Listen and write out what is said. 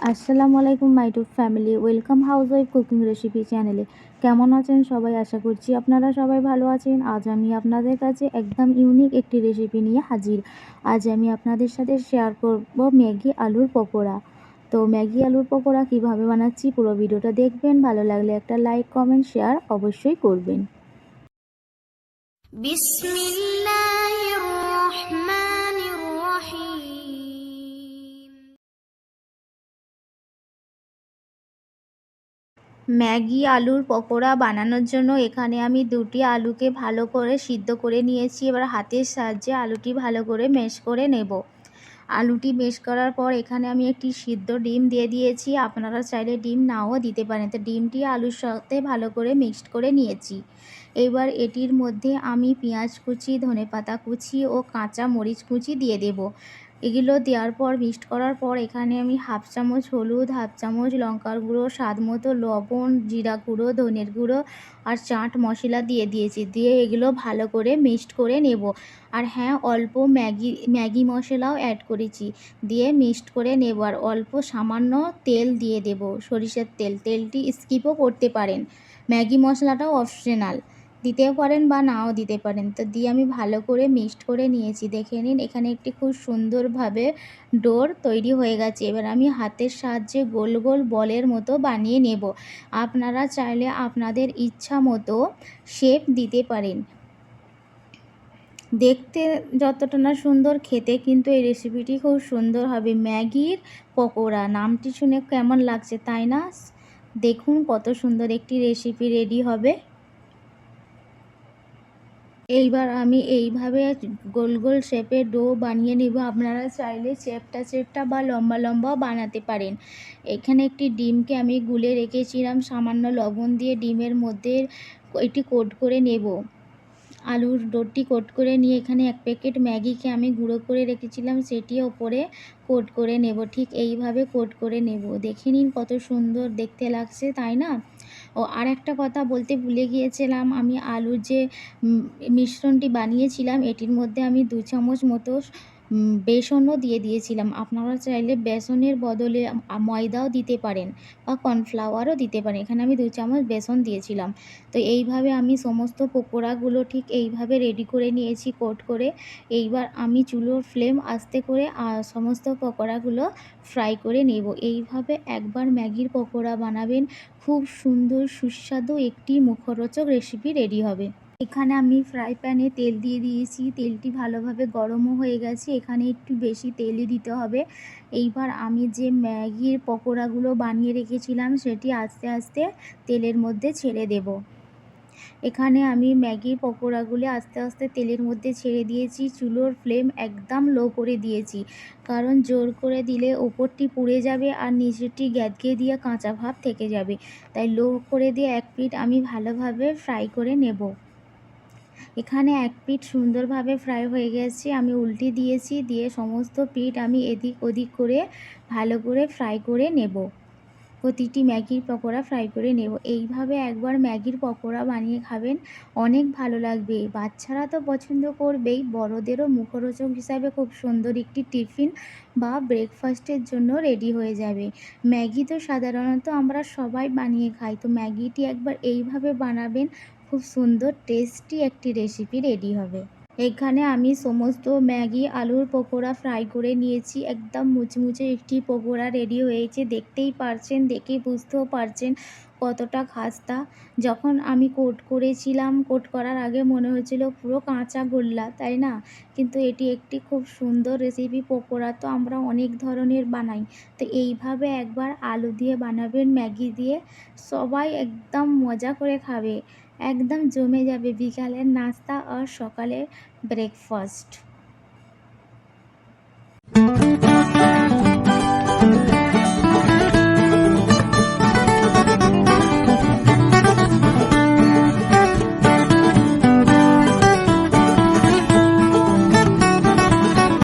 আসসালামু আলাইকুম my to family, welcome housewife cooking recipe চ্যানেলে। কেমন আছেন সবাই? আশা করছি আপনারা সবাই ভালো আছেন। আজ আমি আপনাদের কাছে একদম ইউনিক একটি রেসিপি নিয়ে হাজির। আজ আমি আপনাদের সাথে শেয়ার করব ম্যাগি আলুর পকোড়া। তো ম্যাগি আলুর পকোড়া কিভাবে বানাচ্ছি পুরো ভিডিওটা দেখবেন। ভালো লাগলে একটা লাইক, কমেন্ট, শেয়ার অবশ্যই করবেন। বিসমিল্লাহির রহমানির রহিম। ম্যাগি আলুর পকোড়া বানানোর জন্য এখানে আমি দুটি আলুকে ভালো করে সিদ্ধ করে নিয়েছি। এবার হাতের সাহায্যে আলুটি ভালো করে ম্যাশ করে নেব। আলুটি ম্যাশ করার পর এখানে আমি একটি সিদ্ধ ডিম দিয়ে দিয়েছি। আপনারা চাইলে ডিম নাও দিতে পারেন। তো ডিমটি আলুর সাথে ভালো করে মিক্সড করে নিয়েছি। এবার এটির মধ্যে আমি পেঁয়াজ কুচি, ধনেপাতা কুচি ও কাঁচা মরিচ কুচি দিয়ে দেব। এগুলো দেওয়ার পর মিক্সড করার পর এখানে আমি হাফ চামচ হলুদ, হাফ চামচ লঙ্কার গুঁড়ো, স্বাদ মতো লবণ, জিরা গুঁড়ো, ধনের গুঁড়ো আর চাট মশলা দিয়ে দিয়েছি। দিয়ে এগুলো ভালো করে মিক্সড করে নেব। আর হ্যাঁ, অল্প ম্যাগি মশলাও অ্যাড করেছি, দিয়ে মিক্সড করে নেব। আর অল্প সামান্য তেল দিয়ে দেব, সরিষার তেল। তেলটি স্কিপও করতে পারেন, ম্যাগি মশলাটাও অপশনাল, দিতেও পারেন বা নাও দিতে পারেন। তো দিয়ে আমি ভালো করে মিক্সড করে নিয়েছি। দেখে নিন, এখানে একটি খুব সুন্দরভাবে ডোর তৈরি হয়ে গেছে। এবার আমি হাতের সাহায্যে গোল গোল বলের মতো বানিয়ে নেব। আপনারা চাইলে আপনাদের ইচ্ছা মতো শেপ দিতে পারেন। দেখতে যতটা না সুন্দর, খেতে কিন্তু এই রেসিপিটি খুব সুন্দর হবে। ম্যাগির পকোড়া নামটি শুনে কেমন লাগছে, তাই না? দেখুন কত সুন্দর একটি রেসিপি রেডি হবে। এইবার আমি এইভাবে গোল গোল শেপের ডো বানিয়ে নেব। আপনারা চাইলে চ্যাপ্টা বা লম্বা লম্বাও বানাতে পারেন। এখানে একটি ডিমকে আমি গুলে রেখেছিলাম সামান্য লবণ দিয়ে। ডিমের মধ্যে এটি কোট করে নেব। আলুর ডোটি কোট করে নিয়ে এখানে এক প্যাকেট ম্যাগিকে আমি গুঁড়ো করে রেখেছিলাম, সেটি ওপরে কোট করে নেব। ঠিক এইভাবে কোট করে নেব। দেখে নিন কত সুন্দর দেখতে লাগছে, তাই না? ও আর একটা কথা বলতে ভুলে গিয়েছিলাম, আমি আলুর যে মিশ্রণটি বানিয়েছিলাম এটির মধ্যে আমি 2 চামচ মতো বেসনও দিয়ে দিয়েছিলাম। আপনারা চাইলে বেসনের বদলে ময়দাও দিতে পারেন বা কর্নফ্লাওয়ারও দিতে পারেন। এখানে আমি 2 চামচ বেসন দিয়েছিলাম। তো এইভাবে আমি সমস্ত পকোড়াগুলো ঠিক এইভাবে রেডি করে নিয়েছি কোট করে। এইবার আমি চুলোর ফ্লেম আস্তে করে সমস্ত পকোড়াগুলো ফ্রাই করে নেব। এইভাবে একবার ম্যাগির পকোড়া বানাবেন, খুব সুন্দর সুস্বাদু একটি মুখরোচক রেসিপি রেডি হবে। এখানে আমি ফ্রাই প্যানে তেল দিয়ে দিয়েছি। তেলটি ভালোভাবে গরমও হয়ে গেছে। এখানে একটু বেশি তেলই দিতে হবে। এইবার আমি যে ম্যাগির পকোড়াগুলো বানিয়ে রেখেছিলাম সেটি আস্তে আস্তে তেলের মধ্যে ছেড়ে দেব। এখানে আমি ম্যাগির পকোড়াগুলি আস্তে আস্তে তেলের মধ্যে ছেড়ে দিয়েছি। চুলোর ফ্লেম একদম লো করে দিয়েছি, কারণ জোর করে দিলে ওপরটি পুড়ে যাবে আর নিচেরটি গ্যাদগিয়ে দিয়ে কাঁচা ভাব থেকে যাবে। তাই লো করে দিয়ে এক পিঠ আমি ভালোভাবে ফ্রাই করে নেব। এখানে এক পিঠ সুন্দরভাবে ফ্রাই হয়ে গেছে। আমি উল্টে দিয়েছি, দিয়ে সমস্ত পিঠ আমি এদিক ওদিক করে ভালো করে ফ্রাই করে নেব। প্রতিটি ম্যাগির পকোড়া ফ্রাই করে নেব। এইভাবে একবার ম্যাগির পকোড়া বানিয়ে খাবেন, অনেক ভালো লাগবে। বাচ্চারা তো পছন্দ করবেই, বড়দেরও মুখরোচক হিসাবে খুব সুন্দর একটি টিফিন বা ব্রেকফাস্টের জন্য রেডি হয়ে যাবে। ম্যাগি তো সাধারণত আমরা সবাই বানিয়ে খাই, তো ম্যাগিটি একবার এইভাবে বানাবেন, খুব সুন্দর টেস্টি একটি রেসিপি রেডি হবে। এখানে আমি সমস্ত ম্যাগি আলুর পকোড়া ফ্রাই করে নিয়েছি। একদম মুচমুচে একটি পকোড়া রেডি হয়েছে, দেখতেই পারছেন, দেখে বুঝতেও পারছেন কতটা খাস্তা। যখন আমি কোট করেছিলাম, কোট করার আগে মনে হয়েছিল পুরো কাঁচা গোল্লা, তাই না? কিন্তু এটি একটি খুব সুন্দর রেসিপি। পকোড়া তো আমরা অনেক ধরনের বানাই, তো এইভাবে একবার আলু দিয়ে বানাবেন, ম্যাগি দিয়ে, সবাই একদম মজা করে খাবে। একদম জমে যাবে বিকালের নাস্তা আর সকালের ব্রেকফাস্ট।